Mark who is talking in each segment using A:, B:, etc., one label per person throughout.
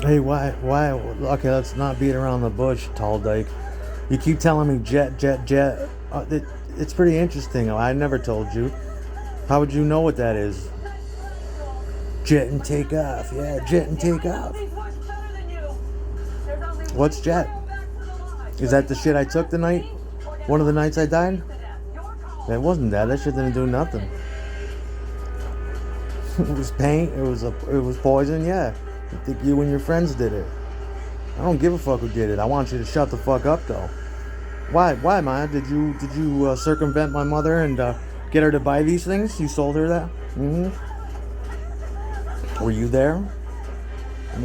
A: Hey, why? Okay, let's not beat around the bush, tall dyke. You keep telling me jet, jet, jet. It's pretty interesting. I never told you. How would you know what that is? Jet and take off. Yeah, jet and take off. What's jet? Is that the shit I took the night? One of the nights I died? That wasn't that. That shit didn't do nothing. It was paint. It was poison. Yeah. I think you and your friends did it. I don't give a fuck who did it. I want you to shut the fuck up, though. Why, Maya? Did you circumvent my mother and get her to buy these things? You sold her that? Mm-hmm. Were you there?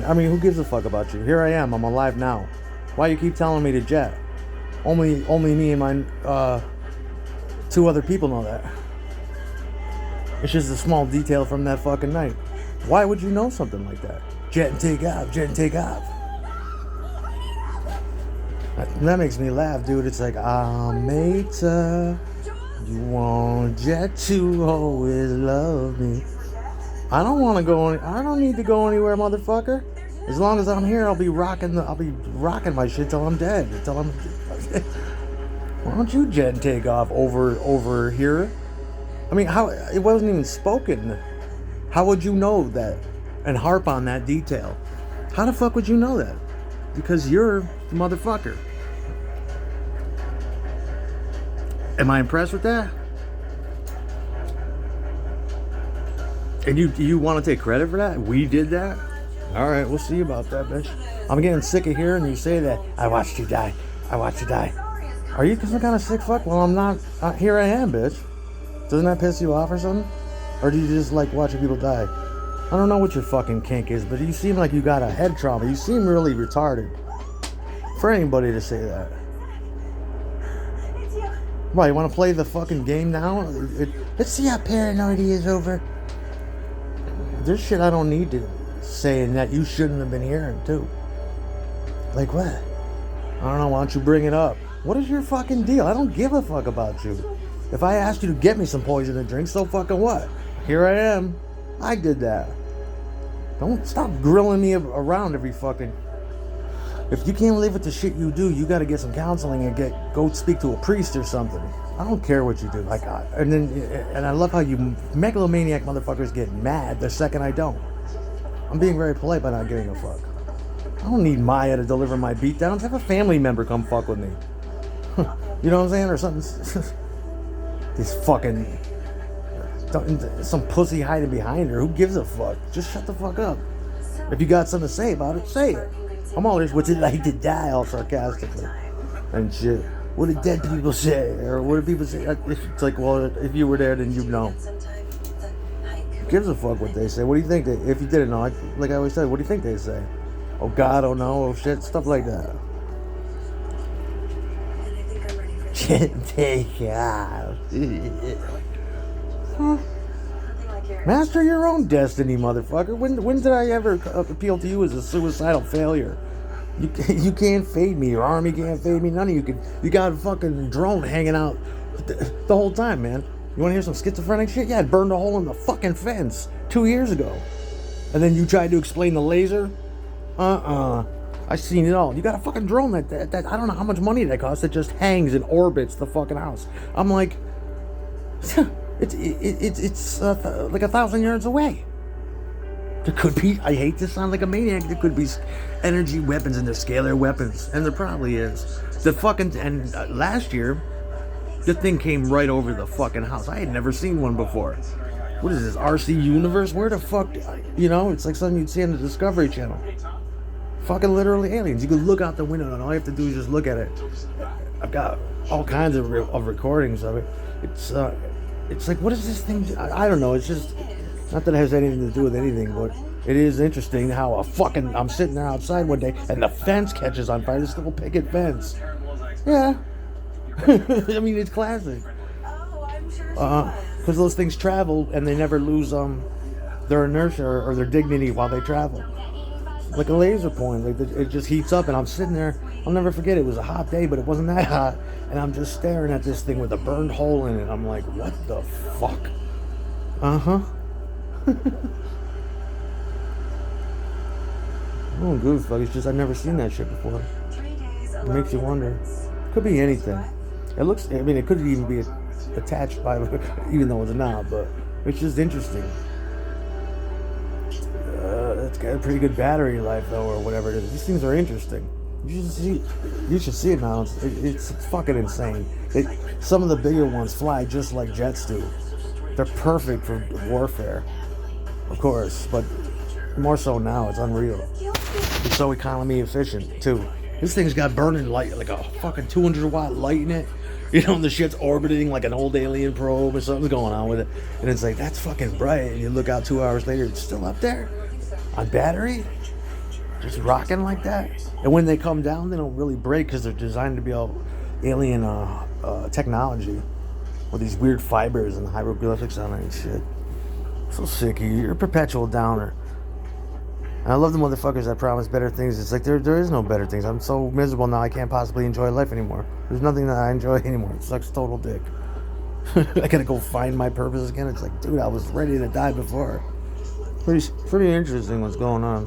A: I mean, who gives a fuck about you? Here I am. I'm alive now. Why you keep telling me to jet? Only me and my two other people know that. It's just a small detail from that fucking night. Why would you know something like that? Jet and take off. Jet and take off. That makes me laugh, dude. It's like, mate, you want jet to always love me. I don't want to go. I don't need to go anywhere, motherfucker. As long as I'm here, I'll be rocking my shit till I'm dead. Why don't you jet and take off over here? I mean, how it wasn't even spoken. How would you know that and harp on that detail? How the fuck would you know that? Because you're the motherfucker. Am I impressed with that? And you want to take credit for that? We did that? Alright, we'll see about that, bitch. I'm getting sick of hearing you say that. I watched you die. I watched you die. Are you some kind of sick fuck? Well, I'm not. Here I am, bitch. Doesn't that piss you off or something? Or do you just like watching people die? I don't know what your fucking kink is, but you seem like you got a head trauma. You seem really retarded. For anybody to say that. Why, you want to play the fucking game now? Let's see how paranoid he is over. There's shit I don't need to say and that you shouldn't have been hearing, too. Like what? I don't know, why don't you bring it up? What is your fucking deal? I don't give a fuck about you. If I asked you to get me some poison to drink, so fucking what? Here I am. I did that. Don't stop grilling me around every fucking... If you can't live with the shit you do, you gotta get some counseling and go speak to a priest or something. I don't care what you do. And I love how you megalomaniac motherfuckers get mad the second I don't. I'm being very polite by not giving a fuck. I don't need Maya to deliver my beatdowns. Have a family member come fuck with me. You know what I'm saying? Or something. This fucking... Some pussy hiding behind her. Who gives a fuck? Just shut the fuck up. If you got something to say about it, say it. I'm all this, what's it like to die, all sarcastically. And shit. What do dead people say? Or what do people say? It's like, well, if you were there, then you'd know. Who gives a fuck what they say? What do you think if you didn't know, like I always say, what do you think they say? Oh God, oh no, oh shit, stuff like that. Take off. Master your own destiny, motherfucker. When did I ever appeal to you as a suicidal failure? You can't fade me. Your army can't fade me. None of you can. You got a fucking drone hanging out the whole time, man. You want to hear some schizophrenic shit? Yeah, it burned a hole in the fucking fence 2 years ago. And then you tried to explain the laser? I seen it all. You got a fucking drone that I don't know how much money that costs. That just hangs and orbits the fucking house. I'm like, it's like 1,000 yards away. There could be, I hate to sound like a maniac, there could be energy weapons and there's scalar weapons. And there probably is. Last year, the thing came right over the fucking house. I had never seen one before. What is this, RC Universe? Where the fuck, it's like something you'd see on the Discovery Channel. Fucking literally aliens. You can look out the window and all you have to do is just look at it. I've got all kinds of recordings of it. It's like, what is this thing? I don't know. It's just, not that it has anything to do with anything, but it is interesting how I'm sitting there outside one day and the fence catches on fire. This little picket fence. Yeah. I mean, it's classic. Because those things travel and they never lose their inertia or their dignity while they travel. Like a laser point, it just heats up, and I'm sitting there. I'll never forget. It was a hot day, but it wasn't that hot, and I'm just staring at this thing with a burned hole in it. I'm like, what the fuck? Oh, good fuck. It's just I've never seen that shit before. It makes you wonder. Could be anything. It looks. I mean, it could even be attached by, even though it's not. But it's just interesting. It's got a pretty good battery life though, or whatever it is. These things are interesting. You should see it now. It's fucking insane. Some of the bigger ones fly just like jets do. They're perfect for warfare, of course, but more so now. It's unreal. It's so economy efficient too. This thing's got burning light, like a fucking 200-watt light in it. You know, the shit's orbiting like an old alien probe or something's going on with it. And it's like, that's fucking bright. And you look out 2 hours later, it's still up there on battery, just rocking like that. And when they come down, they don't really break because they're designed to be all alien technology with these weird fibers and hieroglyphics on it and shit. So sick of you. You're a perpetual downer. And I love the motherfuckers that promise better things. It's like there is no better things. I'm so miserable now I can't possibly enjoy life anymore. There's nothing that I enjoy anymore. It sucks total dick. I gotta go find my purpose again. It's like, dude, I was ready to die before. Pretty interesting what's going on.